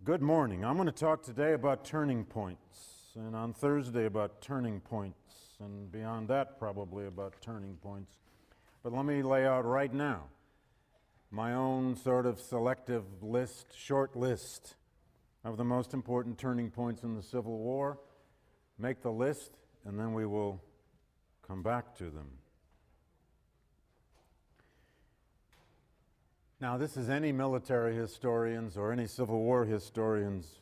Good morning. I'm going to talk today about turning points, and on Thursday about turning points, and beyond that probably about turning points. But let me lay out right now my own sort of selective list, short list of the most important turning points in the Civil War. Make the list, and then we will come back to them. Now, this is any military historian's or any Civil War historian's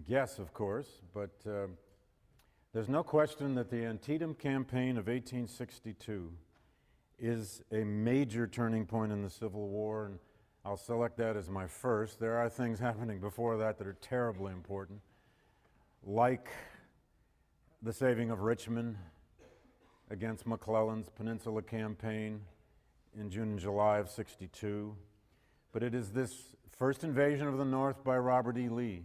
guess, of course, but there's no question that the Antietam Campaign of 1862 is a major turning point in the Civil War, and I'll select that as my first. There are things happening before that that are terribly important, like the saving of Richmond against McClellan's Peninsula Campaign in June and July of '62. But it is this first invasion of the North by Robert E. Lee,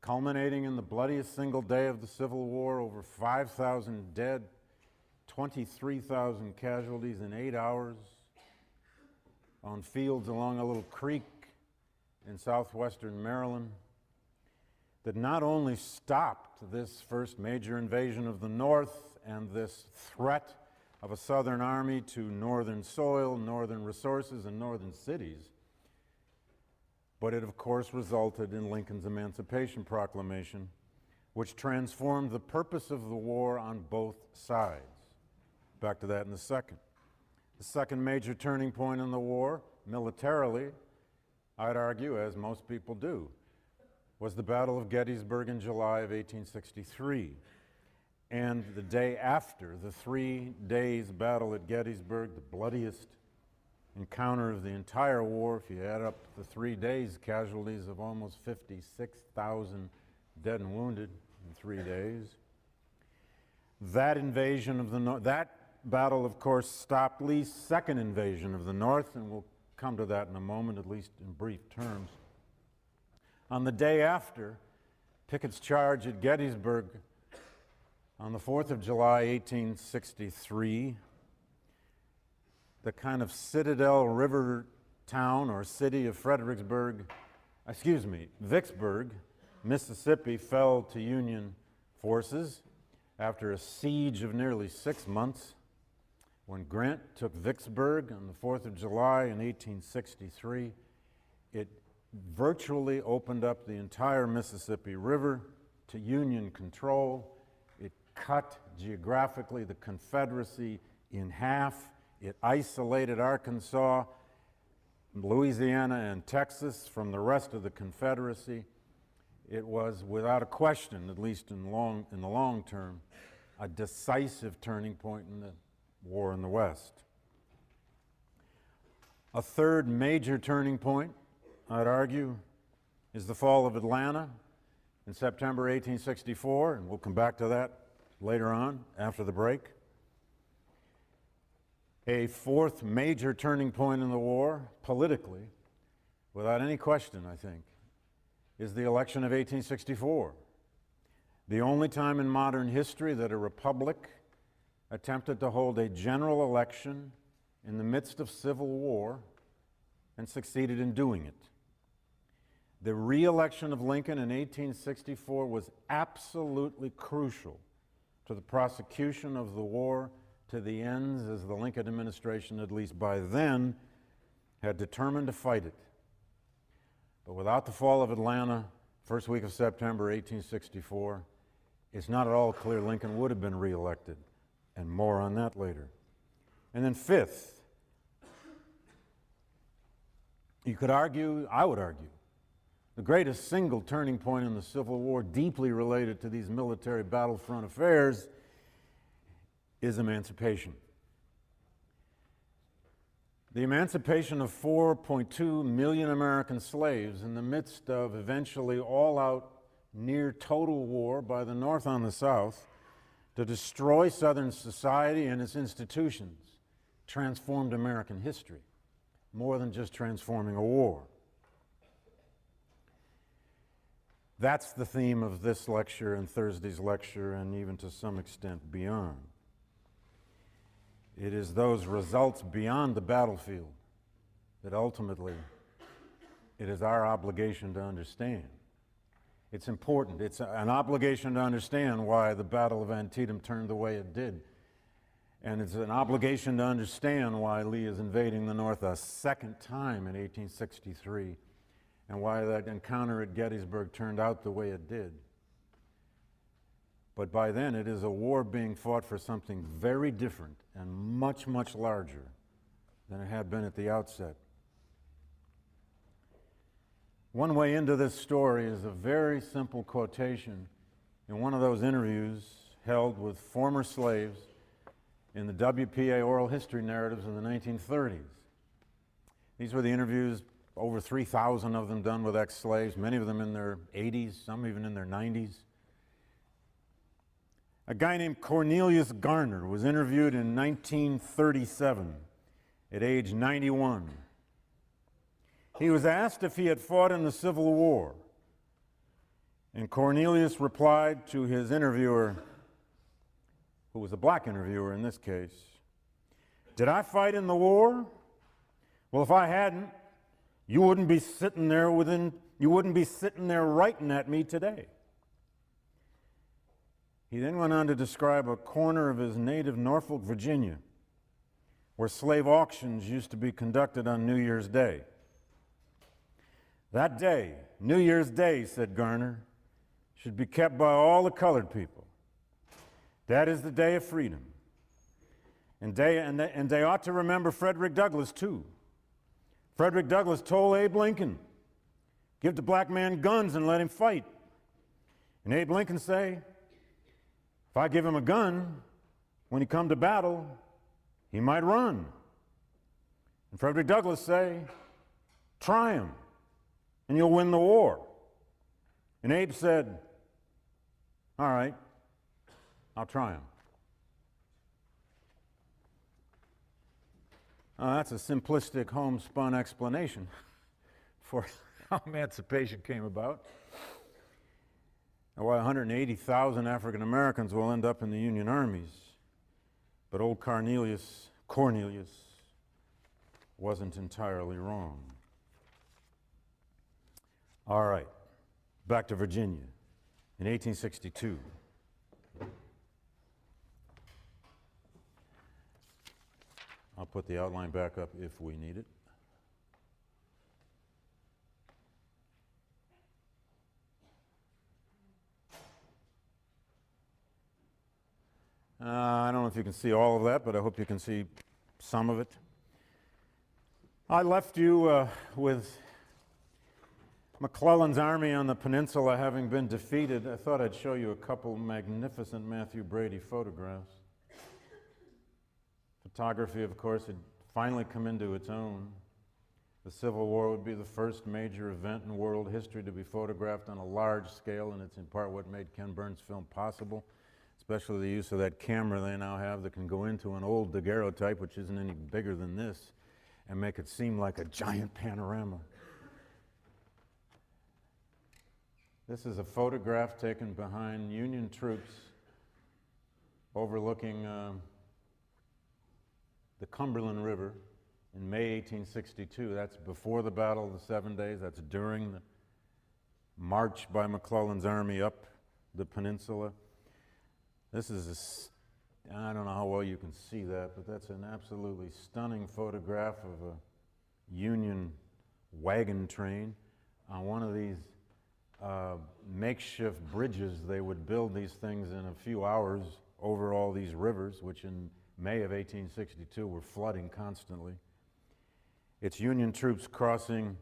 culminating in the bloodiest single day of the Civil War, over 5,000 dead, 23,000 casualties in 8 hours on fields along a little creek in southwestern Maryland, that not only stopped this first major invasion of the North and this threat of a Southern army to northern soil, northern resources, and northern cities, but it of course resulted in Lincoln's Emancipation Proclamation, which transformed the purpose of the war on both sides. Back to that in a second. The second major turning point in the war, militarily, I'd argue, as most people do, was the Battle of Gettysburg in July of 1863. And the day after, the 3 days battle at Gettysburg, the bloodiest encounter of the entire war, if you add up the 3 days, casualties of almost 56,000 dead and wounded in 3 days. That invasion of the North, that battle, of course, stopped Lee's second invasion of the North, and we'll come to that in a moment, at least in brief terms. On the day after, Pickett's charge at Gettysburg on the 4th of July, 1863, the kind of citadel river town or city of Vicksburg, Mississippi, fell to Union forces after a siege of nearly 6 months. When Grant took Vicksburg on the 4th of July in 1863, it virtually opened up the entire Mississippi River to Union control. It cut geographically the Confederacy in half. It isolated Arkansas, Louisiana, and Texas from the rest of the Confederacy. It was, without a question, at least in the long term, a decisive turning point in the war in the West. A third major turning point, I'd argue, is the fall of Atlanta in September 1864, and we'll come back to that later on after the break. A fourth major turning point in the war, politically, without any question, I think, is the election of 1864. The only time in modern history that a republic attempted to hold a general election in the midst of civil war and succeeded in doing it. The re-election of Lincoln in 1864 was absolutely crucial to the prosecution of the war to the ends, as the Lincoln administration, at least by then, had determined to fight it. But without the fall of Atlanta, first week of September 1864, it's not at all clear Lincoln would have been re-elected, and more on that later. And then fifth, you could argue, I would argue, the greatest single turning point in the Civil War, deeply related to these military battlefront affairs, is emancipation. The emancipation of 4.2 million American slaves in the midst of eventually all-out, near-total war by the North on the South to destroy Southern society and its institutions transformed American history, more than just transforming a war. That's the theme of this lecture and Thursday's lecture, and even to some extent beyond. It is those results beyond the battlefield that ultimately it is our obligation to understand. It's important. It's an obligation to understand why the Battle of Antietam turned the way it did. And it's an obligation to understand why Lee is invading the North a second time in 1863, and why that encounter at Gettysburg turned out the way it did. But by then, it is a war being fought for something very different and much, much larger than it had been at the outset. One way into this story is a very simple quotation in one of those interviews held with former slaves in the WPA oral history narratives in the 1930s. These were the interviews, over 3,000 of them done with ex-slaves, many of them in their 80s, some even in their 90s. A guy named Cornelius Garner was interviewed in 1937 at age 91. He was asked if he had fought in the Civil War, and Cornelius replied to his interviewer, who was a black interviewer in this case, "Did I fight in the war? Well, if I hadn't, you wouldn't be sitting there writing at me today." He then went on to describe a corner of his native Norfolk, Virginia, where slave auctions used to be conducted on New Year's Day. "That day, New Year's Day," said Garner, "should be kept by all the colored people. That is the day of freedom. And they ought to remember Frederick Douglass, too. Frederick Douglass told Abe Lincoln, 'Give the black man guns and let him fight.' And Abe Lincoln say, 'If I give him a gun, when he come to battle, he might run.' And Frederick Douglass say, 'Try him, and you'll win the war.' And Abe said, 'All right, I'll try him.'" That's a simplistic, homespun explanation for how emancipation came about, and why 180,000 African Americans will end up in the Union armies. But old Cornelius wasn't entirely wrong. All right, back to Virginia in 1862. I'll put the outline back up if we need it. I don't know if you can see all of that, but I hope you can see some of it. I left you with McClellan's army on the peninsula having been defeated. I thought I'd show you a couple magnificent Matthew Brady photographs. Photography, of course, had finally come into its own. The Civil War would be the first major event in world history to be photographed on a large scale, and it's in part what made Ken Burns' film possible, especially the use of that camera they now have that can go into an old daguerreotype, which isn't any bigger than this, and make it seem like a giant panorama. This is a photograph taken behind Union troops overlooking the Cumberland River in May 1862. That's before the Battle of the 7 Days. That's during the march by McClellan's army up the peninsula. This is I don't know how well you can see that, but that's an absolutely stunning photograph of a Union wagon train on one of these makeshift bridges. They would build these things in a few hours over all these rivers, which in May of 1862 were flooding constantly. It's Union troops crossing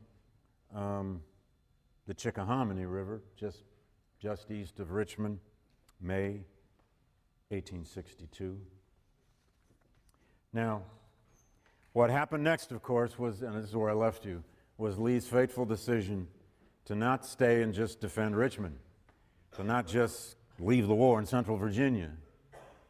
the Chickahominy River, just east of Richmond, May 1862. Now, what happened next, of course, was, and this is where I left you, was Lee's fateful decision to not stay and just defend Richmond, to not just leave the war in Central Virginia.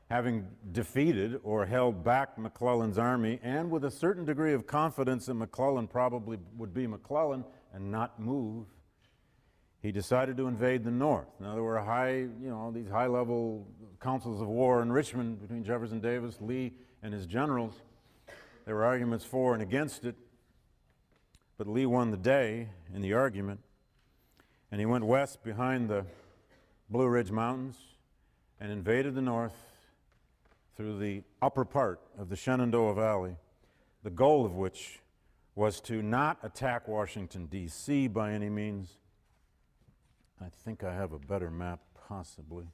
Having defeated or held back McClellan's army, and with a certain degree of confidence that McClellan probably would be McClellan and not move, he decided to invade the North. Now, there were these high-level councils of war in Richmond between Jefferson Davis, Lee, and his generals. There were arguments for and against it. but Lee won the day in the argument, and he went west behind the Blue Ridge Mountains and invaded the north through the upper part of the Shenandoah Valley, the goal of which was to not attack Washington, D.C. by any means. I think I have a better map, possibly.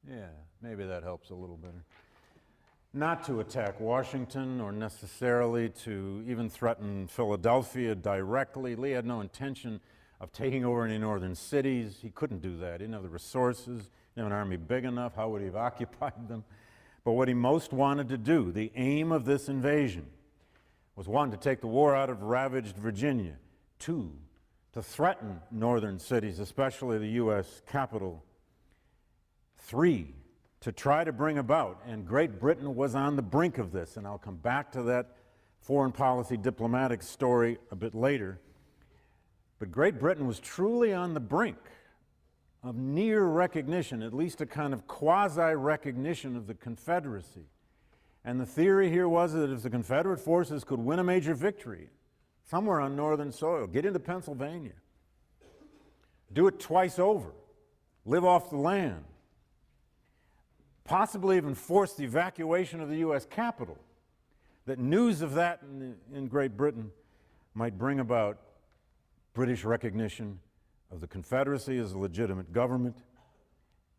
Yeah, maybe that helps a little better. Not to attack Washington or necessarily to even threaten Philadelphia directly. Lee had no intention of taking over any northern cities. He couldn't do that. He didn't have the resources. He didn't have an army big enough. How would he have occupied them? But what he most wanted to do, the aim of this invasion, was one, to take the war out of ravaged Virginia, two, to threaten northern cities, especially the U.S. capital, three, to try to bring about, and Great Britain was on the brink of this, and I'll come back to that foreign policy diplomatic story a bit later, but Great Britain was truly on the brink of near recognition, at least a kind of quasi-recognition of the Confederacy. And the theory here was that if the Confederate forces could win a major victory somewhere on northern soil, get into Pennsylvania, do it twice over, live off the land, possibly even force the evacuation of the U.S. capital, that news of that in Great Britain might bring about British recognition of the Confederacy as a legitimate government,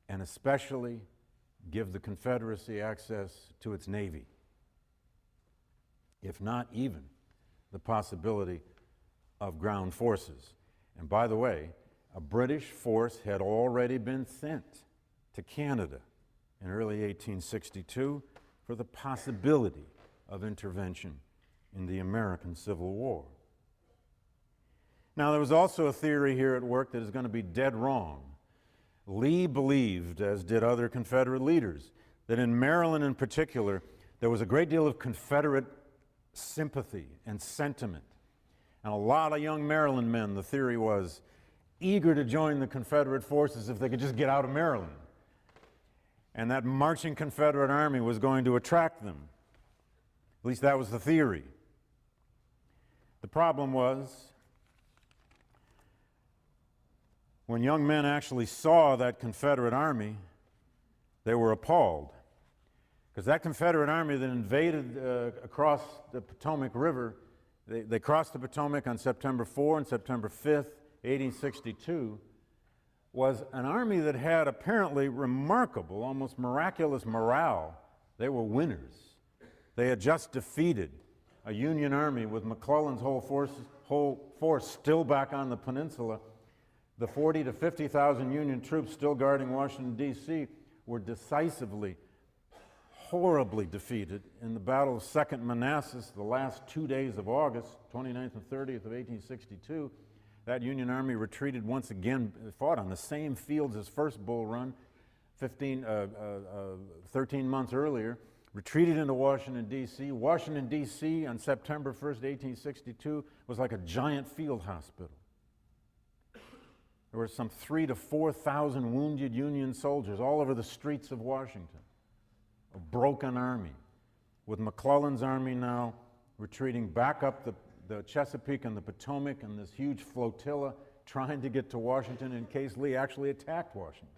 and especially give the Confederacy access to its Navy, if not even the possibility of ground forces. And by the way, a British force had already been sent to Canada in early 1862 for the possibility of intervention in the American Civil War. Now, there was also a theory here at work that is going to be dead wrong. Lee believed, as did other Confederate leaders, that in Maryland in particular, there was a great deal of Confederate sympathy and sentiment. And a lot of young Maryland men, the theory was, eager to join the Confederate forces if they could just get out of Maryland. And that marching Confederate army was going to attract them. At least that was the theory. The problem was, when young men actually saw that Confederate army, they were appalled. Because that Confederate army that invaded across the Potomac River, they crossed the Potomac on September 4 and September 5th, 1862, was an army that had apparently remarkable, almost miraculous morale. They were winners. They had just defeated a Union army with McClellan's whole force still back on the peninsula. The 40 to 50,000 Union troops still guarding Washington, D.C. were decisively, horribly defeated in the Battle of Second Manassas the last 2 days of August, 29th and 30th of 1862. That Union army retreated once again, fought on the same fields as First Bull Run 13 months earlier, retreated into Washington, D.C. Washington, D.C. on September 1st, 1862 was like a giant field hospital. There were some 3,000 to 4,000 wounded Union soldiers all over the streets of Washington. A broken army, with McClellan's army now retreating back up the Chesapeake and the Potomac and this huge flotilla trying to get to Washington in case Lee actually attacked Washington.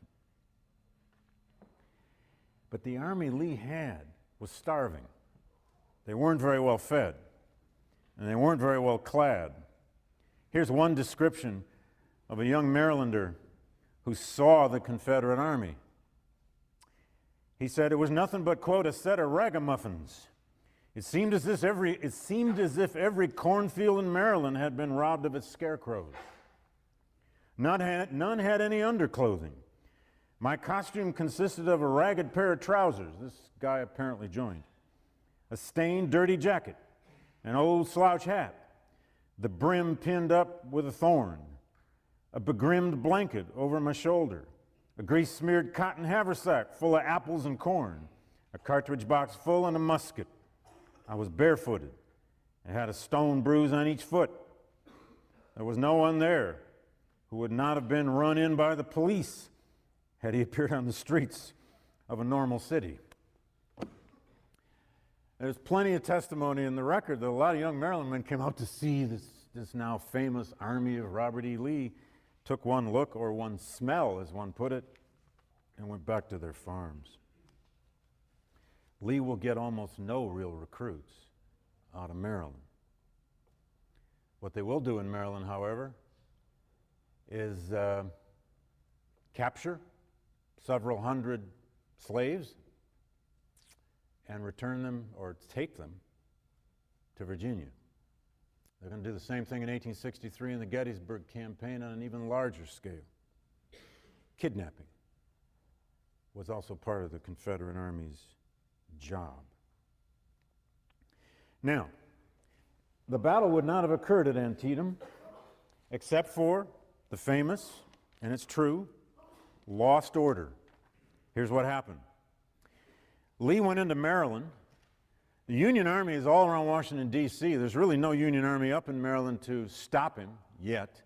But the army Lee had was starving. They weren't very well fed, and they weren't very well clad. Here's one description of a young Marylander who saw the Confederate army. He said, "It was nothing but, quote, a set of ragamuffins. It seemed as if every cornfield in Maryland had been robbed of its scarecrows. None had any underclothing. My costume consisted of a ragged pair of trousers," this guy apparently joined, "a stained, dirty jacket, an old slouch hat, the brim pinned up with a thorn, a begrimed blanket over my shoulder, a grease-smeared cotton haversack full of apples and corn, a cartridge box full, and a musket. I was barefooted. I had a stone bruise on each foot. There was no one there who would not have been run in by the police had he appeared on the streets of a normal city." There's plenty of testimony in the record that a lot of young Maryland men came out to see this now famous army of Robert E. Lee, took one look or one smell, as one put it, and went back to their farms. Lee will get almost no real recruits out of Maryland. What they will do in Maryland, however, is capture several hundred slaves and return them or take them to Virginia. They're going to do the same thing in 1863 in the Gettysburg Campaign on an even larger scale. Kidnapping was also part of the Confederate Army's job. Now, the battle would not have occurred at Antietam except for the famous, and it's true, lost order. Here's what happened. Lee went into Maryland. The Union Army is all around Washington, D.C. There's really no Union Army up in Maryland to stop him yet.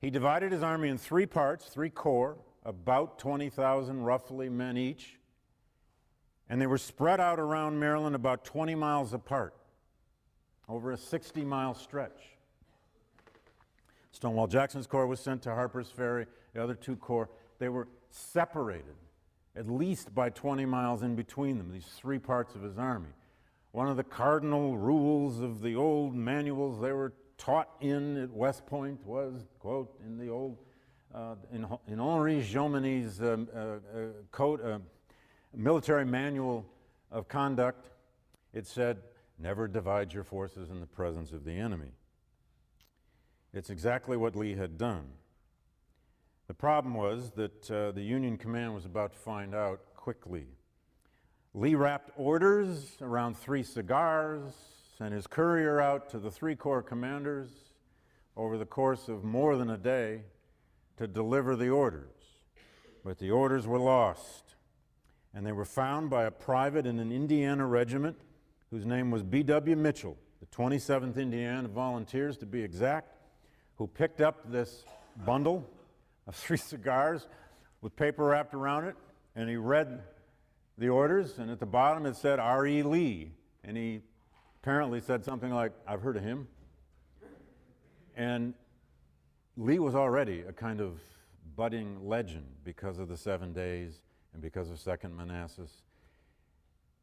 He divided his army in three parts, three corps, about 20,000 roughly men each, and they were spread out around Maryland about 20 miles apart over a 60-mile stretch. Stonewall Jackson's corps was sent to Harper's Ferry. The other two corps, they were separated at least by 20 miles in between them, these three parts of his army. One of the cardinal rules of the old manuals they were taught in at West Point was, quote, in the old, in Henri Jomini's military manual of conduct, it said, never divide your forces in the presence of the enemy. It's exactly what Lee had done. The problem was that the Union command was about to find out quickly. Lee wrapped orders around 3 cigars, sent his courier out to the 3 corps commanders over the course of more than a day to deliver the orders. But the orders were lost, and they were found by a private in an Indiana regiment whose name was B.W. Mitchell, the 27th Indiana Volunteers to be exact, who picked up this bundle of 3 cigars with paper wrapped around it, and he read the orders, and at the bottom it said R.E. Lee, and he apparently said something like, I've heard of him. And Lee was already a kind of budding legend because of the 7 days and because of Second Manassas.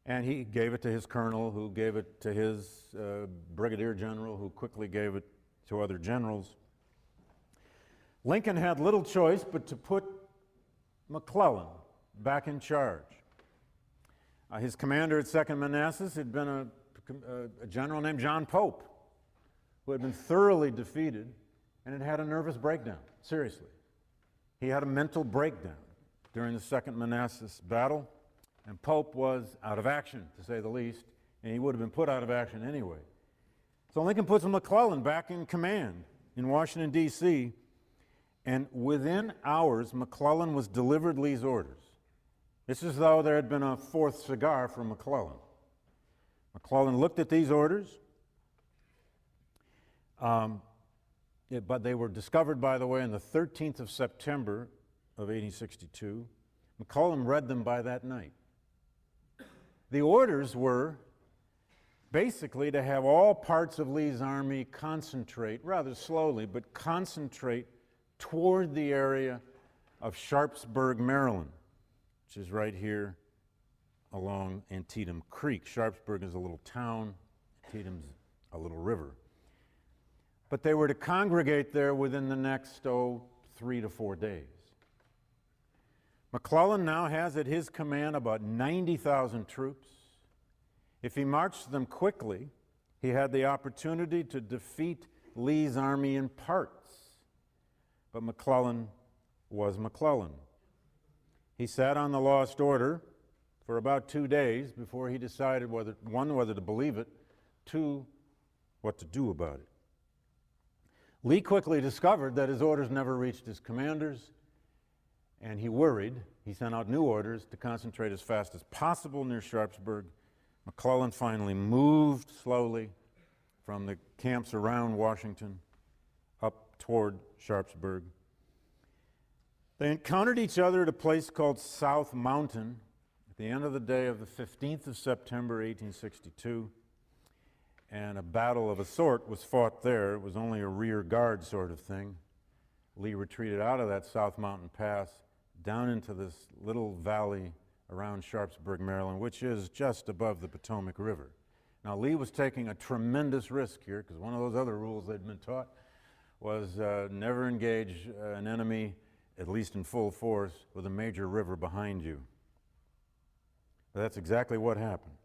And he gave it to his colonel, who gave it to his brigadier general, who quickly gave it to other generals. Lincoln had little choice but to put McClellan back in charge. His commander at Second Manassas had been a general named John Pope, who had been thoroughly defeated and had had a nervous breakdown, seriously. He had a mental breakdown during the Second Manassas battle, and Pope was out of action, to say the least, and he would have been put out of action anyway. So Lincoln puts McClellan back in command in Washington, D.C., and within hours, McClellan was delivered Lee's orders. It's as though there had been a 4th cigar from McClellan. McClellan looked at these orders, but they were discovered, by the way, on the 13th of September of 1862. McClellan read them by that night. The orders were basically to have all parts of Lee's army concentrate, rather slowly, but concentrate toward the area of Sharpsburg, Maryland, which is right here along Antietam Creek. Sharpsburg is a little town, Antietam's a little river. But they were to congregate there within the next, 3 to 4 days. McClellan now has at his command about 90,000 troops. If he marched them quickly, he had the opportunity to defeat Lee's army in parts. But McClellan was McClellan. He sat on the lost order for about 2 days before he decided whether to believe it, 2, what to do about it. Lee quickly discovered that his orders never reached his commanders, and he worried. He sent out new orders to concentrate as fast as possible near Sharpsburg. McClellan finally moved slowly from the camps around Washington up toward Sharpsburg. They encountered each other at a place called South Mountain at the end of the day of the 15th of September, 1862, and a battle of a sort was fought there. It was only a rear guard sort of thing. Lee retreated out of that South Mountain Pass down into this little valley around Sharpsburg, Maryland, which is just above the Potomac River. Now, Lee was taking a tremendous risk here, because one of those other rules they'd been taught was never engage an enemy, at least in full force, with a major river behind you. But that's exactly what happened.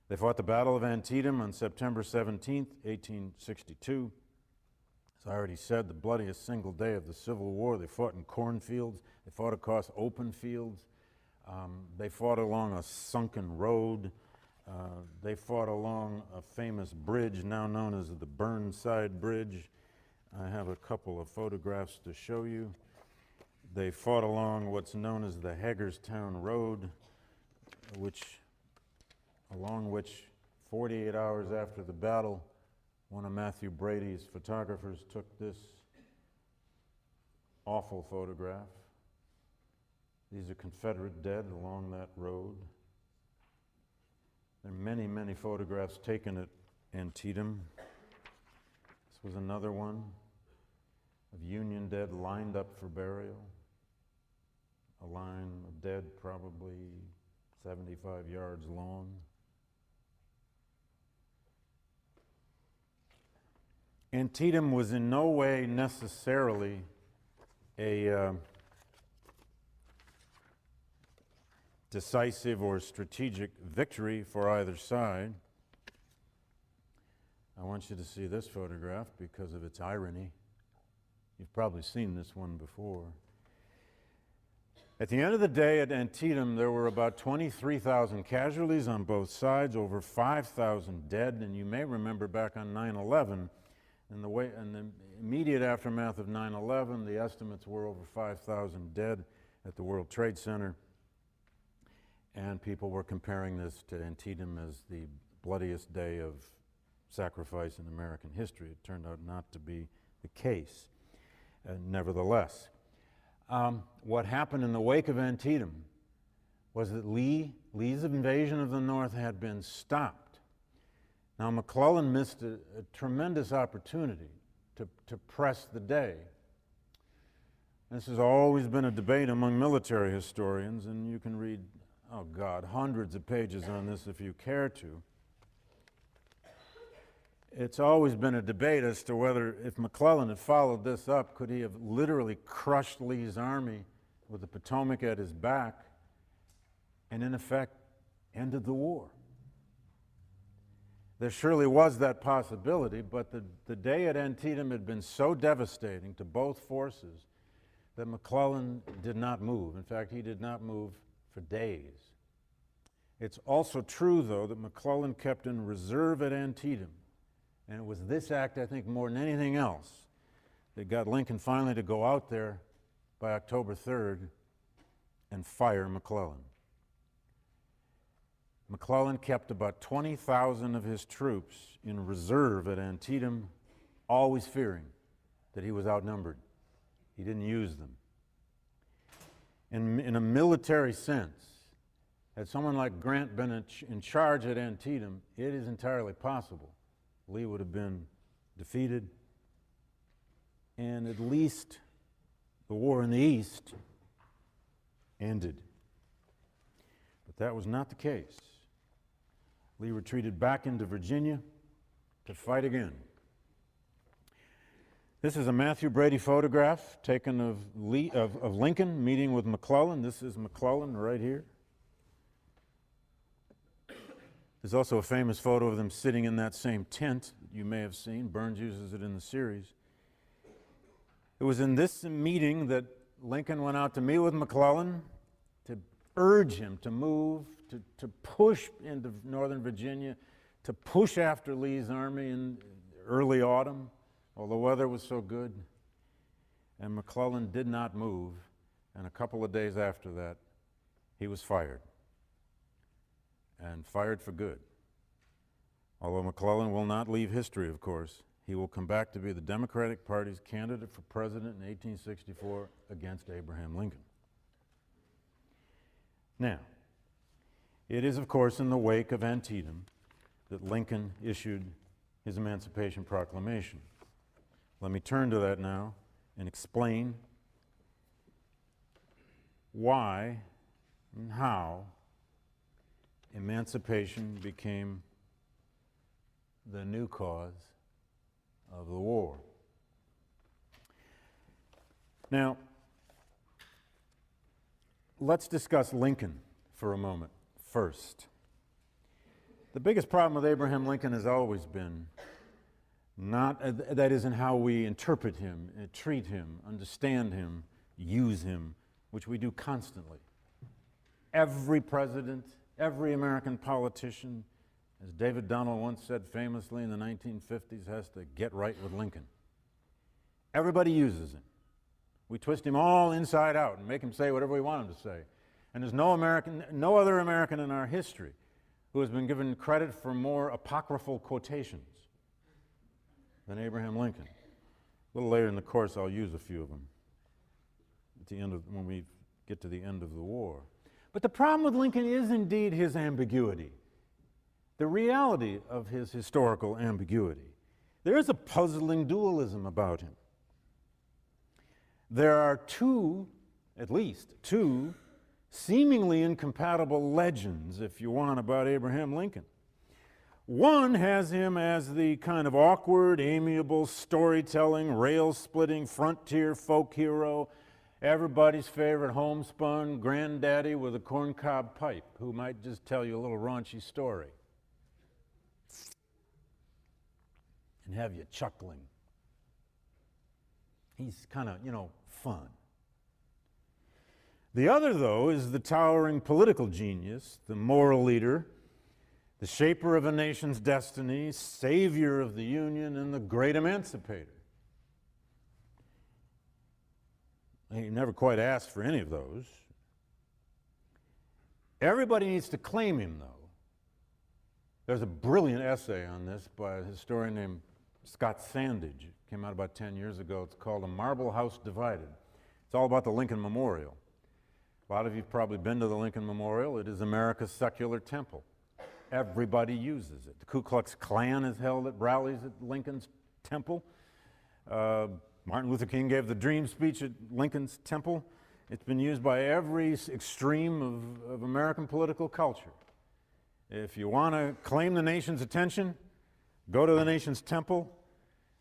They fought the Battle of Antietam on September 17th, 1862. As I already said, the bloodiest single day of the Civil War. They fought in cornfields. They fought across open fields. They fought along a sunken road. They fought along a famous bridge now known as the Burnside Bridge. I have a couple of photographs to show you. They fought along what's known as the Hagerstown Road, along which 48 hours after the battle, one of Matthew Brady's photographers took this awful photograph. These are Confederate dead along that road. There are many, many photographs taken at Antietam. This was another one of Union dead lined up for burial. A line of dead probably 75 yards long. Antietam was in no way necessarily a decisive or strategic victory for either side. I want you to see this photograph because of its irony. You've probably seen this one before. At the end of the day at Antietam, there were about 23,000 casualties on both sides, over 5,000 dead, and you may remember back on 9/11, in the immediate aftermath of 9/11, the estimates were over 5,000 dead at the World Trade Center, and people were comparing this to Antietam as the bloodiest day of sacrifice in American history. It turned out not to be the case. Nevertheless, what happened in the wake of Antietam was that Lee's invasion of the North had been stopped. Now, McClellan missed a tremendous opportunity to press the day. This has always been a debate among military historians, and you can read, oh God, hundreds of pages on this if you care to. It's always been a debate as to whether, if McClellan had followed this up, could he have literally crushed Lee's army with the Potomac at his back and, in effect, ended the war. There surely was that possibility, but the day at Antietam had been so devastating to both forces that McClellan did not move. In fact, he did not move for days. It's also true, though, that McClellan kept in reserve at Antietam. And it was this act, I think, more than anything else, that got Lincoln finally to go out there by October 3rd and fire McClellan. McClellan kept about 20,000 of his troops in reserve at Antietam, always fearing that he was outnumbered. He didn't use them. In a military sense, had someone like Grant been in charge at Antietam, it is entirely possible Lee would have been defeated, and at least the war in the East ended. But that was not the case. Lee retreated back into Virginia to fight again. This is a Matthew Brady photograph taken of Lincoln meeting with McClellan. This is McClellan right here. There's also a famous photo of them sitting in that same tent that you may have seen. Burns uses it in the series. It was in this meeting that Lincoln went out to meet with McClellan to urge him to move, to push into Northern Virginia, to push after Lee's army in early autumn, while the weather was so good. And McClellan did not move, and a couple of days after that, he was fired. And fired for good. Although McClellan will not leave history, of course, he will come back to be the Democratic Party's candidate for president in 1864 against Abraham Lincoln. Now, It is, of course, in the wake of Antietam that Lincoln issued his Emancipation Proclamation. Let me turn to that now and explain why and how emancipation became the new cause of the war. Now, let's discuss Lincoln for a moment first. The biggest problem with Abraham Lincoln has always been not, that isn't how we interpret him, treat him, understand him, use him, which we do constantly. Every president, every American politician, as David Donald once said famously in the 1950s, has to get right with Lincoln. Everybody uses him. We twist him all inside out and make him say whatever we want him to say. And there's no other American in our history who has been given credit for more apocryphal quotations than Abraham Lincoln. A little later in the course, I'll use a few of them at the end of, when we get to the end of the war. But the problem with Lincoln is indeed his ambiguity, the reality of his historical ambiguity. There is a puzzling dualism about him. There are at least two, seemingly incompatible legends, if you want, about Abraham Lincoln. One has him as the kind of awkward, amiable, storytelling, rail-splitting, frontier folk hero, everybody's favorite homespun granddaddy with a corncob pipe who might just tell you a little raunchy story and have you chuckling. He's kind of, fun. The other, though, is the towering political genius, the moral leader, the shaper of a nation's destiny, savior of the Union, and the great emancipator. He never quite asked for any of those. Everybody needs to claim him, though. There's a brilliant essay on this by a historian named Scott Sandage. It came out about 10 years ago. It's called A Marble House Divided. It's all about the Lincoln Memorial. A lot of you have probably been to the Lincoln Memorial. It is America's secular temple. Everybody uses it. The Ku Klux Klan is held at rallies at Lincoln's temple. Martin Luther King gave the Dream speech at Lincoln's temple. It's been used by every extreme of American political culture. If you want to claim the nation's attention, go to the nation's temple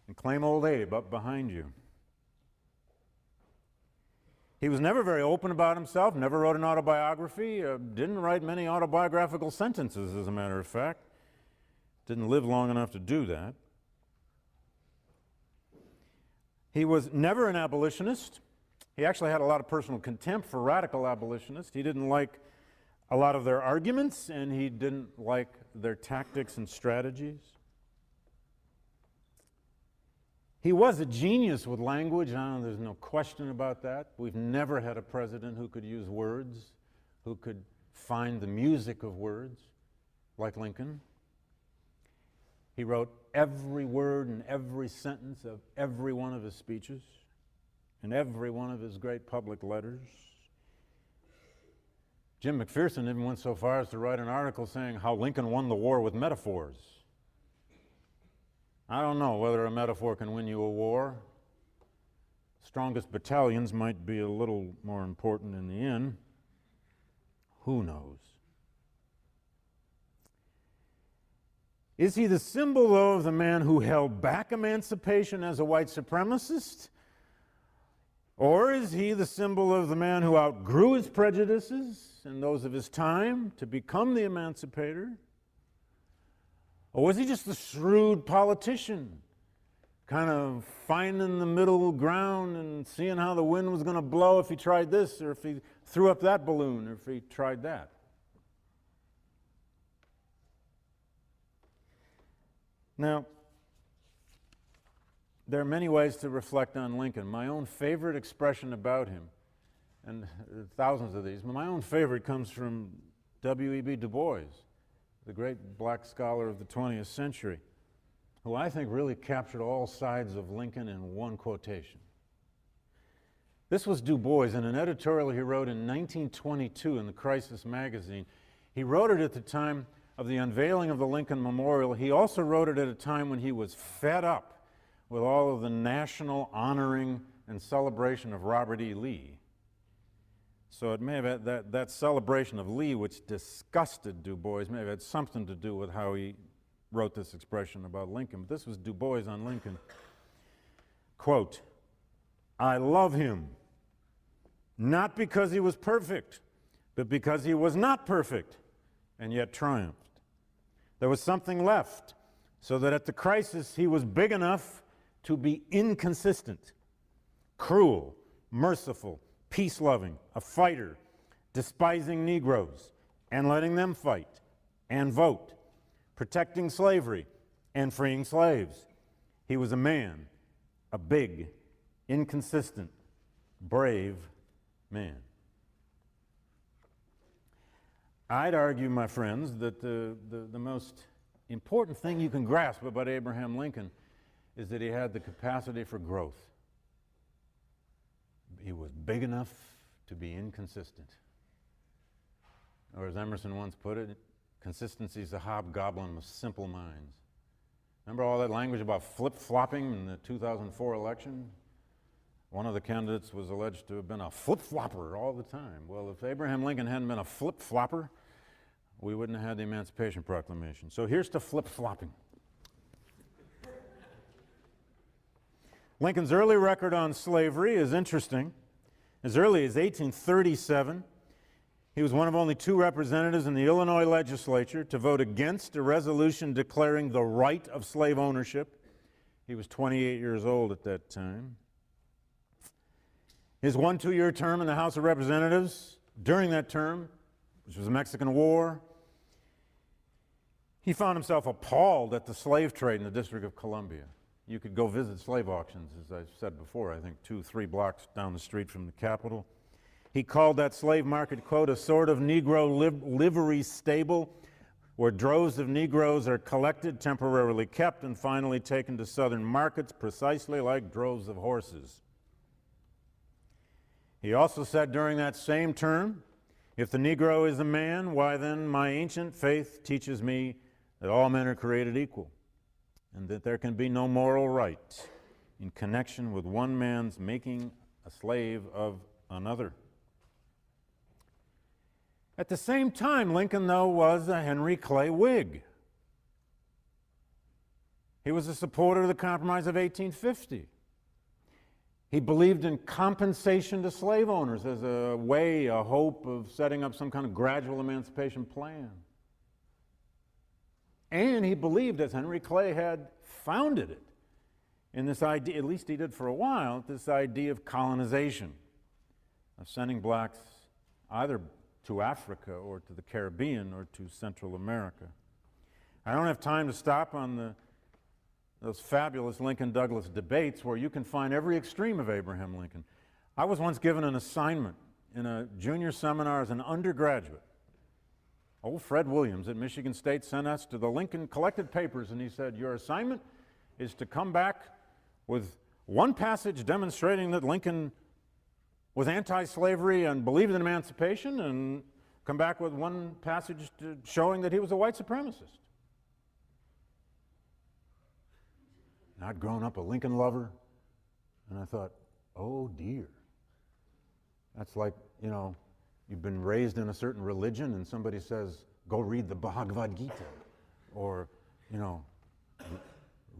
and claim old Abe up behind you. He was never very open about himself, never wrote an autobiography, didn't write many autobiographical sentences, as a matter of fact. Didn't live long enough to do that. He was never an abolitionist. He actually had a lot of personal contempt for radical abolitionists. He didn't like a lot of their arguments, and he didn't like their tactics and strategies. He was a genius with language. There's no question about that. We've never had a president who could use words, who could find the music of words like Lincoln. He wrote every word and every sentence of every one of his speeches and every one of his great public letters. Jim McPherson even went so far as to write an article saying how Lincoln won the war with metaphors. I don't know whether a metaphor can win you a war. Strongest battalions might be a little more important in the end. Who knows? Is he the symbol, though, of the man who held back emancipation as a white supremacist? Or is he the symbol of the man who outgrew his prejudices and those of his time to become the emancipator? Or was he just a shrewd politician, kind of finding the middle ground and seeing how the wind was going to blow if he tried this, or if he threw up that balloon, or if he tried that? Now, there are many ways to reflect on Lincoln. My own favorite expression about him, and thousands of these, but my own favorite comes from W.E.B. Du Bois, the great black scholar of the 20th century, who I think really captured all sides of Lincoln in one quotation. This was Du Bois in an editorial he wrote in 1922 in the Crisis magazine. He wrote it at the time of the unveiling of the Lincoln Memorial. He also wrote it at a time when he was fed up with all of the national honoring and celebration of Robert E. Lee. So it may have had that celebration of Lee, which disgusted Du Bois, may have had something to do with how he wrote this expression about Lincoln. But this was Du Bois on Lincoln. Quote, "I love him, not because he was perfect, but because he was not perfect, and yet triumphed. There was something left, so that at the crisis he was big enough to be inconsistent, cruel, merciful, peace-loving, a fighter, despising Negroes, and letting them fight and vote, protecting slavery and freeing slaves. He was a man, a big, inconsistent, brave man." I'd argue, my friends, that the most important thing you can grasp about Abraham Lincoln is that he had the capacity for growth. He was big enough to be inconsistent. Or as Emerson once put it, consistency is a hobgoblin with simple minds. Remember all that language about flip-flopping in the 2004 election? One of the candidates was alleged to have been a flip-flopper all the time. Well, if Abraham Lincoln hadn't been a flip-flopper, we wouldn't have had the Emancipation Proclamation. So here's to flip-flopping. Lincoln's early record on slavery is interesting. As early as 1837, he was one of only 2 representatives in the Illinois legislature to vote against a resolution declaring the right of slave ownership. He was 28 years old at that time. His 1 2-year term in the House of Representatives, during that term, which was the Mexican War, he found himself appalled at the slave trade in the District of Columbia. You could go visit slave auctions, as I've said before, I think 2-3 blocks down the street from the Capitol. He called that slave market, quote, "a sort of Negro livery stable where droves of Negroes are collected, temporarily kept, and finally taken to southern markets, precisely like droves of horses." He also said during that same term, "If the Negro is a man, why then my ancient faith teaches me that all men are created equal, and that there can be no moral right in connection with one man's making a slave of another." At the same time, Lincoln, though, was a Henry Clay Whig. He was a supporter of the Compromise of 1850. He believed in compensation to slave owners as a way, a hope of setting up some kind of gradual emancipation plan. And he believed, as Henry Clay had founded it, in this idea, at least he did for a while, this idea of colonization, of sending blacks either to Africa or to the Caribbean or to Central America. I don't have time to stop on those fabulous Lincoln-Douglas debates where you can find every extreme of Abraham Lincoln. I was once given an assignment in a junior seminar as an undergraduate. Old Fred Williams at Michigan State sent us to the Lincoln collected papers, and he said, "Your assignment is to come back with one passage demonstrating that Lincoln was anti-slavery and believed in emancipation, and come back with one passage showing that he was a white supremacist." And I'd grown up a Lincoln lover, and I thought, oh dear. That's like, you know, you've been raised in a certain religion and somebody says, go read the Bhagavad Gita, or, you know,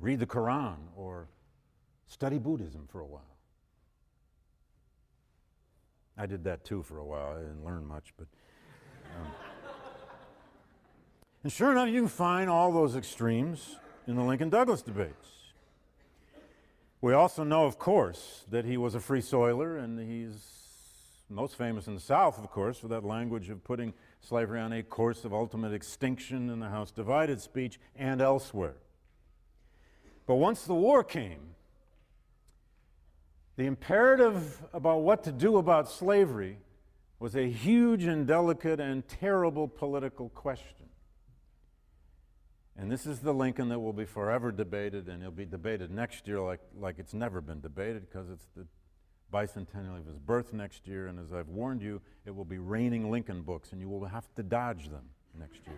read the Quran, or study Buddhism for a while. I did that too for a while. I didn't learn much, but... And sure enough, you can find all those extremes in the Lincoln-Douglas debates. We also know, of course, that he was a free soiler, and he's most famous in the South, of course, for that language of putting slavery on a course of ultimate extinction in the House Divided speech and elsewhere. But once the war came, the imperative about what to do about slavery was a huge and delicate and terrible political question. And this is the Lincoln that will be forever debated, and he'll be debated next year like it's never been debated, because it's the bicentennial of his birth next year, and as I've warned you, it will be raining Lincoln books, and you will have to dodge them. next year.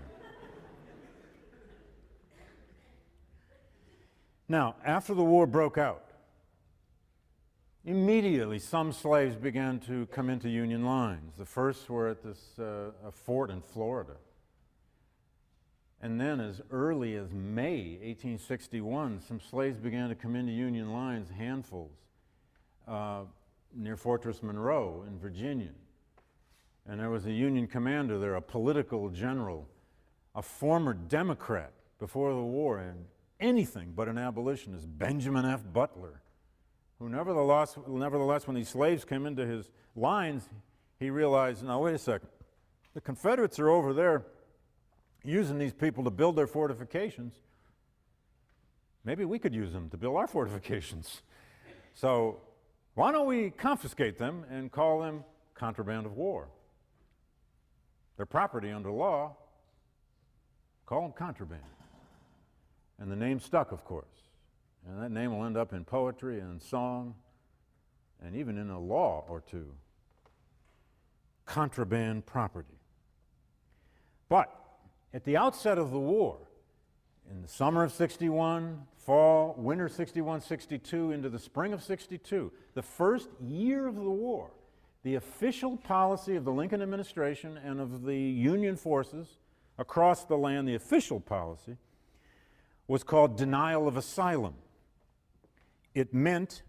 Now, after the war broke out, immediately some slaves began to come into Union lines. The first were at this a fort in Florida. And then as early as May 1861, some slaves began to come into Union lines, handfuls, near Fortress Monroe in Virginia. And there was a Union commander there, a political general, a former Democrat before the war, and anything but an abolitionist, Benjamin F. Butler, who nevertheless, when these slaves came into his lines, he realized, now wait a second, the Confederates are over there using these people to build their fortifications. Maybe we could use them to build our fortifications. So why don't we confiscate them and call them contraband of war? They're property under law. Call them contraband. And the name stuck, of course. And that name will end up in poetry and song and even in a law or two. Contraband property. But at the outset of the war, in the summer of 61, fall, winter 61, 62, into the spring of 62, the first year of the war, the official policy of the Lincoln administration and of the Union forces across the land, the official policy, was called denial of asylum. It meant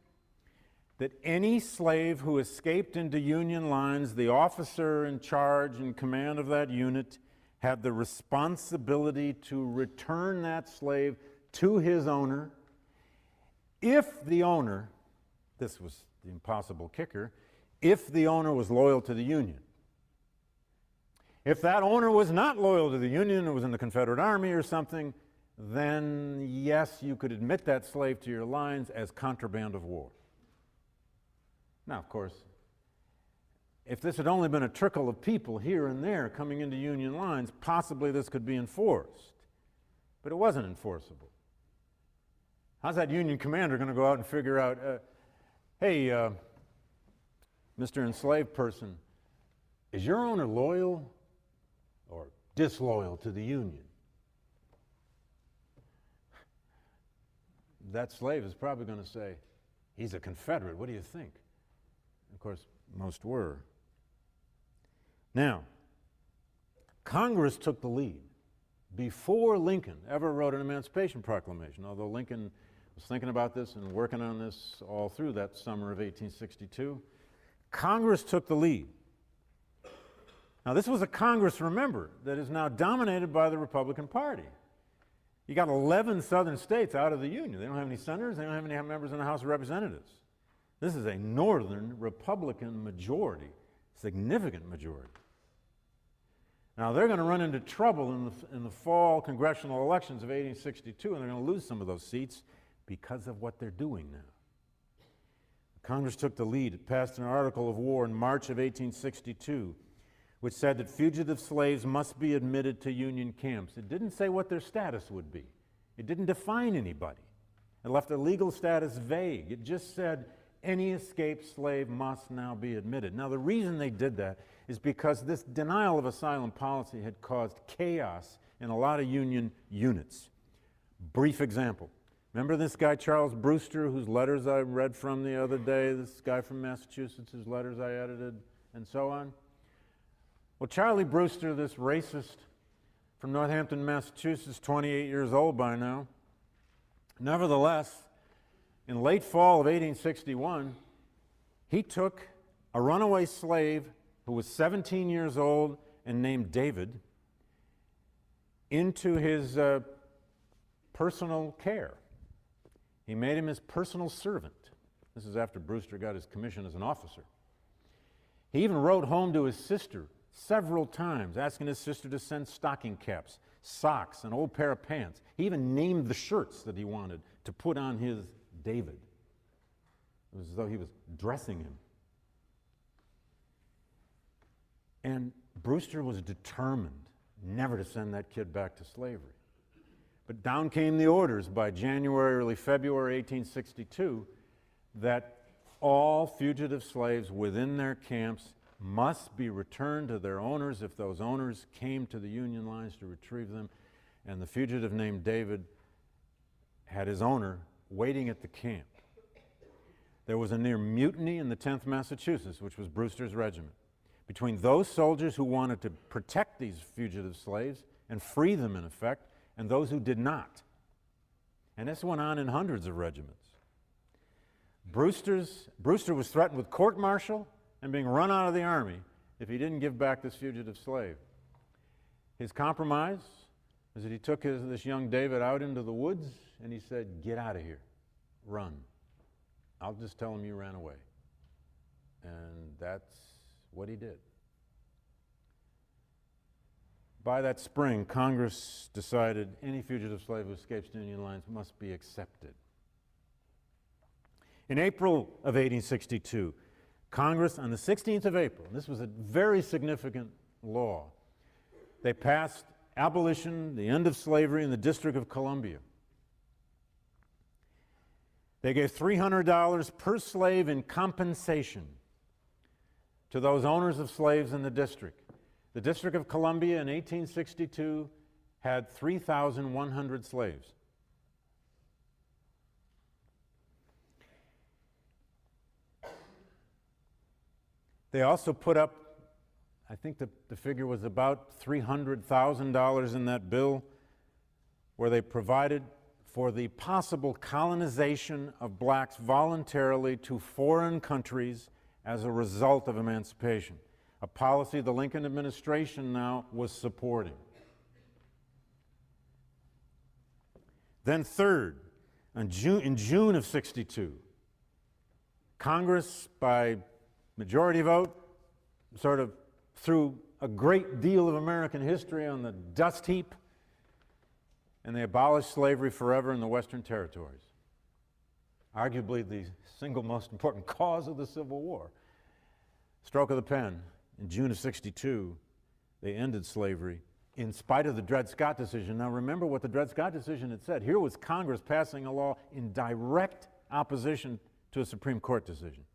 that any slave who escaped into Union lines, the officer in charge and command of that unit had the responsibility to return that slave to his owner if the owner, this was the impossible kicker, if the owner was loyal to the Union. If that owner was not loyal to the Union, or was in the Confederate Army or something, then yes, you could admit that slave to your lines as contraband of war. Now, of course, if this had only been a trickle of people here and there coming into Union lines, possibly this could be enforced. But it wasn't enforceable. How's that Union commander going to go out and figure out, hey, Mr. Enslaved person, is your owner loyal or disloyal to the Union? That slave is probably going to say, he's a Confederate, what do you think? Of course, most were. Now, Congress took the lead before Lincoln ever wrote an Emancipation Proclamation, although Lincoln was thinking about this and working on this all through that summer of 1862. Congress took the lead. Now, this was a Congress, remember, that is now dominated by the Republican Party. You got 11 southern states out of the Union. They don't have any senators, they don't have any members in the House of Representatives. This is a northern Republican majority, significant majority. Now, they're going to run into trouble in the fall congressional elections of 1862, and they're going to lose some of those seats because of what they're doing now. Congress took the lead. It passed an article of war in March of 1862, which said that fugitive slaves must be admitted to Union camps. It didn't say what their status would be. It didn't define anybody. It left their legal status vague. It just said any escaped slave must now be admitted. Now, the reason they did that is because this denial of asylum policy had caused chaos in a lot of Union units. Brief example. Remember this guy, Charles Brewster, whose letters I read from the other day, this guy from Massachusetts, whose letters I edited, and so on? Well, Charlie Brewster, this racist from Northampton, Massachusetts, 28 years old by now, nevertheless, in late fall of 1861, he took a runaway slave who was 17 years old and named David into his personal care. He made him his personal servant. This is after Brewster got his commission as an officer. He even wrote home to his sister several times, asking his sister to send stocking caps, socks, an old pair of pants. He even named the shirts that he wanted to put on his David. It was as though he was dressing him. And Brewster was determined never to send that kid back to slavery. But down came the orders by January, early February 1862 that all fugitive slaves within their camps must be returned to their owners if those owners came to the Union lines to retrieve them. And the fugitive named David had his owner waiting at the camp. There was a near mutiny in the 10th Massachusetts, which was Brewster's regiment, between those soldiers who wanted to protect these fugitive slaves and free them, in effect, and those who did not. And this went on in hundreds of regiments. Brewster was threatened with court-martial and being run out of the army if he didn't give back this fugitive slave. His compromise was that he took this young David out into the woods and he said, "Get out of here, run. I'll just tell him you ran away." And that's what he did. By that spring, Congress decided any fugitive slave who escapes the Union lines must be accepted. In April of 1862, Congress, on the 16th of April, and this was a very significant law, they passed abolition, the end of slavery in the District of Columbia. They gave $300 per slave in compensation to those owners of slaves in the district. The District of Columbia in 1862 had 3,100 slaves. They also put up, I think the figure was about $300,000 in that bill, where they provided for the possible colonization of blacks voluntarily to foreign countries as a result of emancipation, a policy the Lincoln administration now was supporting. Then third, in June of '62, Congress, by majority vote, sort of threw a great deal of American history on the dust heap, and they abolished slavery forever in the Western Territories. Arguably the single most important cause of the Civil War. Stroke of the pen, in June of '62, they ended slavery in spite of the Dred Scott decision. Now remember what the Dred Scott decision had said. Here was Congress passing a law in direct opposition to a Supreme Court decision.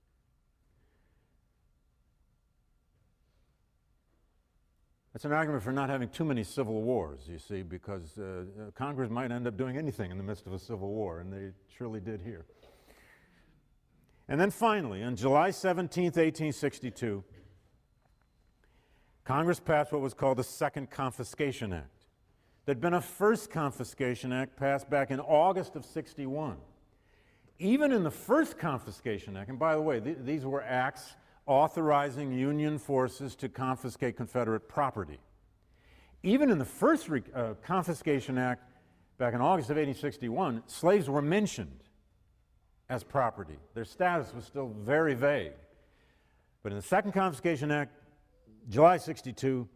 That's an argument for not having too many civil wars, you see, because Congress might end up doing anything in the midst of a civil war, and they surely did here. And then finally, on July 17th, 1862, Congress passed what was called the Second Confiscation Act. There'd been a First Confiscation Act passed back in August of '61. Even in the First Confiscation Act, and by the way, these were acts authorizing Union forces to confiscate Confederate property. Even in the First Confiscation Act, back in August of 1861, slaves were mentioned as property. Their status was still very vague. But in the Second Confiscation Act, July '62,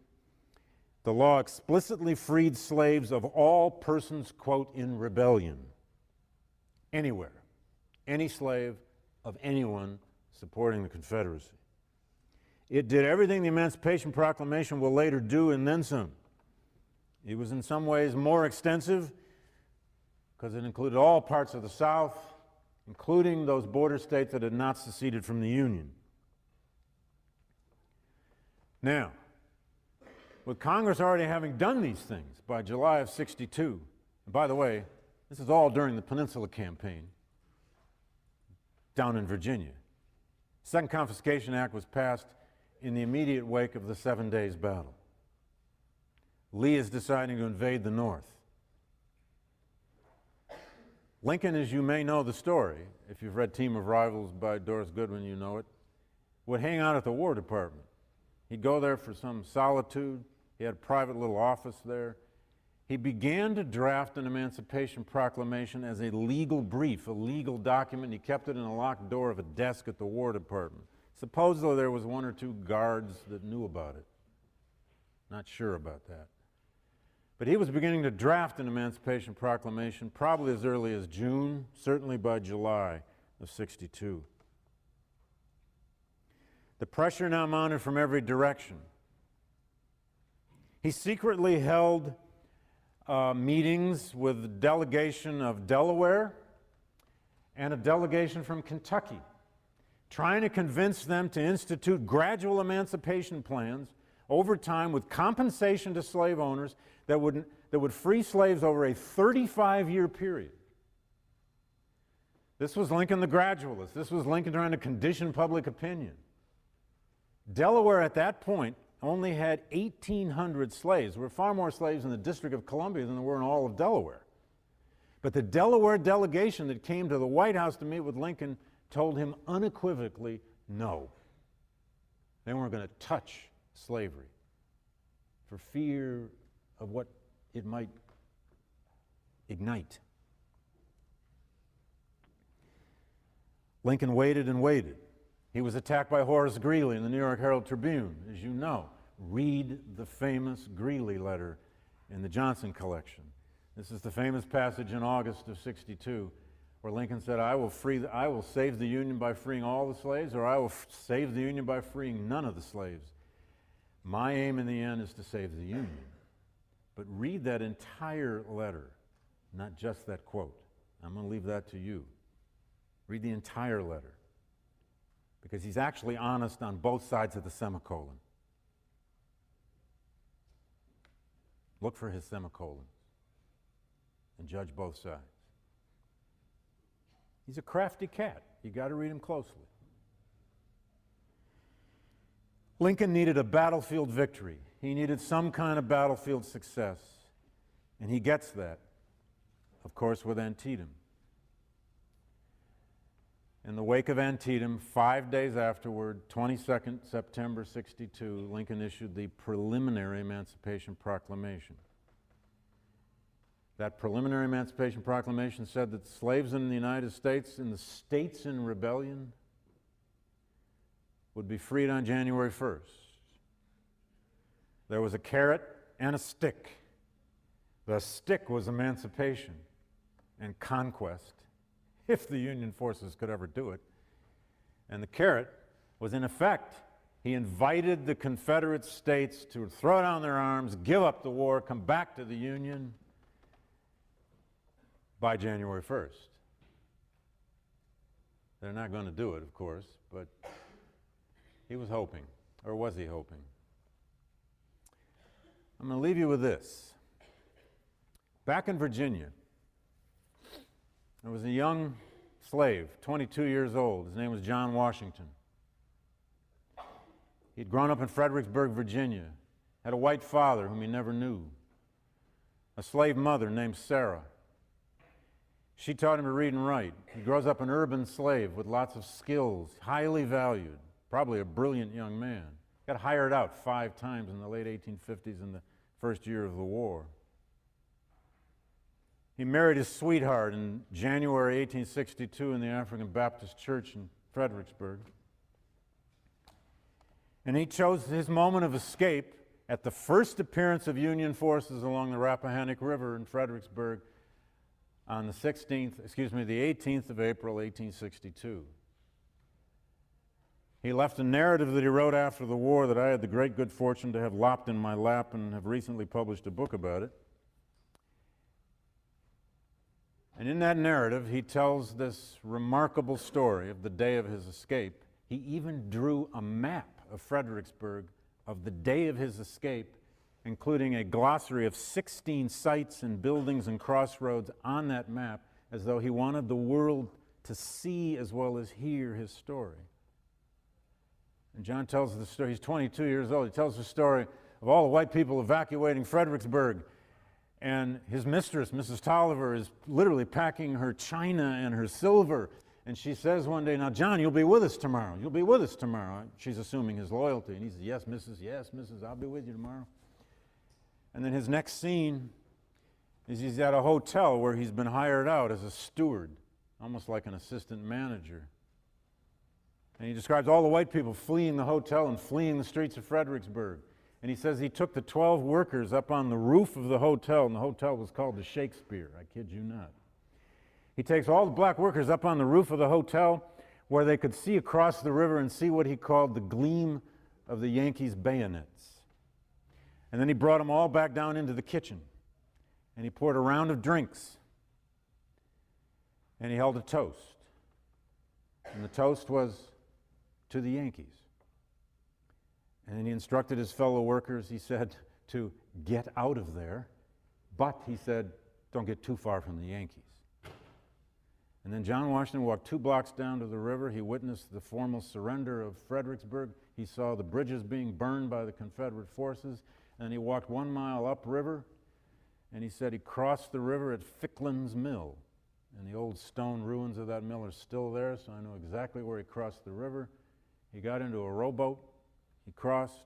the law explicitly freed slaves of all persons, quote, in rebellion, anywhere, any slave of anyone supporting the Confederacy. It did everything the Emancipation Proclamation will later do, and then some. It was in some ways more extensive because it included all parts of the South, including those border states that had not seceded from the Union. Now, with Congress already having done these things by July of '62, and by the way, this is all during the Peninsula Campaign down in Virginia. The Second Confiscation Act was passed in the immediate wake of the 7 Days Battle. Lee is deciding to invade the North. Lincoln, as you may know the story, if you've read Team of Rivals by Doris Goodwin, you know it, would hang out at the War Department. He'd go there for some solitude. He had a private little office there. He began to draft an Emancipation Proclamation as a legal brief, a legal document. He kept it in a locked door of a desk at the War Department. Suppose, though, there was one or two guards that knew about it. Not sure about that. But he was beginning to draft an Emancipation Proclamation probably as early as June, certainly by July of '62. The pressure now mounted from every direction. He secretly held meetings with a delegation of Delaware and a delegation from Kentucky. trying to convince them to institute gradual emancipation plans over time with compensation to slave owners that would free slaves over a 35-year period. This was Lincoln the gradualist. This was Lincoln trying to condition public opinion. Delaware at that point only had 1,800 slaves. There were far more slaves in the District of Columbia than there were in all of Delaware. But the Delaware delegation that came to the White House to meet with Lincoln told him unequivocally no. They weren't going to touch slavery for fear of what it might ignite. Lincoln waited and waited. He was attacked by Horace Greeley in the New York Herald Tribune, as you know. Read the famous Greeley letter in the Johnson collection. This is the famous passage in August of '62 where Lincoln said, I will save the Union by freeing all the slaves, or I will save the Union by freeing none of the slaves. My aim in the end is to save the Union. But read that entire letter, not just that quote. I'm going to leave that to you. Read the entire letter, because he's actually honest on both sides of the semicolon. Look for his semicolons and judge both sides. He's a crafty cat. You got to read him closely. Lincoln needed a battlefield victory. He needed some kind of battlefield success, and he gets that, of course, with Antietam. In the wake of Antietam, 5 days afterward, 22nd September '62, Lincoln issued the preliminary Emancipation Proclamation. That preliminary Emancipation Proclamation said that slaves in the United States, in the states in rebellion, would be freed on January 1st. There was a carrot and a stick. The stick was emancipation and conquest, if the Union forces could ever do it. And the carrot was, in effect, he invited the Confederate states to throw down their arms, give up the war, come back to the Union by January 1st. They're not going to do it, of course, but he was hoping, or was he hoping? I'm going to leave you with this. Back in Virginia, there was a young slave, 22 years old. His name was John Washington. He'd grown up in Fredericksburg, Virginia, had a white father whom he never knew, a slave mother named Sarah. She taught him to read and write. He grows up an urban slave with lots of skills, highly valued, probably a brilliant young man. Got hired out 5 times in the late 1850s in the first year of the war. He married his sweetheart in January 1862 in the African Baptist Church in Fredericksburg. And he chose his moment of escape at the first appearance of Union forces along the Rappahannock River in Fredericksburg on the 18th of April, 1862. He left a narrative that he wrote after the war that I had the great good fortune to have lopped in my lap and have recently published a book about it. And in that narrative, he tells this remarkable story of the day of his escape. He even drew a map of Fredericksburg of the day of his escape, including a glossary of 16 sites and buildings and crossroads on that map, as though he wanted the world to see as well as hear his story. And John tells the story. He's 22 years old. He tells the story of all the white people evacuating Fredericksburg. And his mistress, Mrs. Tolliver, is literally packing her china and her silver. And she says one day, now, John, you'll be with us tomorrow. You'll be with us tomorrow. She's assuming his loyalty. And he says, yes, Mrs., I'll be with you tomorrow. And then his next scene is he's at a hotel where he's been hired out as a steward, almost like an assistant manager. And he describes all the white people fleeing the hotel and fleeing the streets of Fredericksburg. And he says he took the 12 workers up on the roof of the hotel, and the hotel was called the Shakespeare. I kid you not. He takes all the black workers up on the roof of the hotel where they could see across the river and see what he called the gleam of the Yankees' bayonets. And then he brought them all back down into the kitchen, and he poured a round of drinks, and he held a toast. And the toast was to the Yankees. And then he instructed his fellow workers, he said, to get out of there, but he said, don't get too far from the Yankees. And then John Washington walked 2 blocks down to the river. He witnessed the formal surrender of Fredericksburg. He saw the bridges being burned by the Confederate forces. And he walked 1 mile upriver, and he said he crossed the river at Ficklen's Mill. And the old stone ruins of that mill are still there, so I know exactly where he crossed the river. He got into a rowboat, he crossed,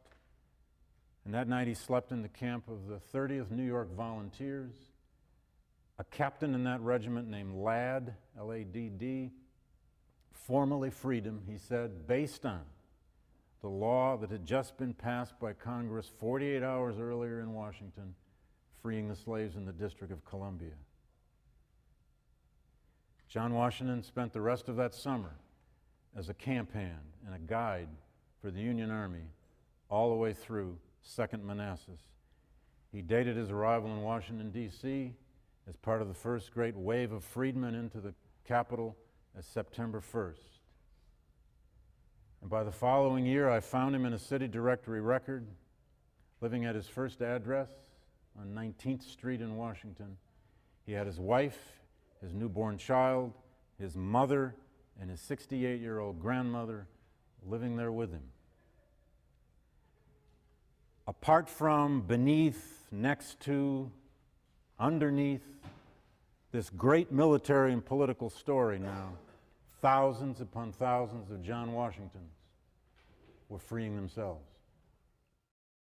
and that night he slept in the camp of the 30th New York Volunteers. A captain in that regiment named Ladd, L-A-D-D, formally freed him, he said, based on the law that had just been passed by Congress 48 hours earlier in Washington, freeing the slaves in the District of Columbia. John Washington spent the rest of that summer as a camp hand and a guide for the Union Army all the way through 2nd Manassas. He dated his arrival in Washington, D.C. as part of the first great wave of freedmen into the capital as September 1st. And by the following year, I found him in a city directory record, living at his first address on 19th Street in Washington. He had his wife, his newborn child, his mother, and his 68-year-old grandmother living there with him. Apart from, beneath, next to, underneath this great military and political story now, thousands upon thousands of John Washingtons were freeing themselves.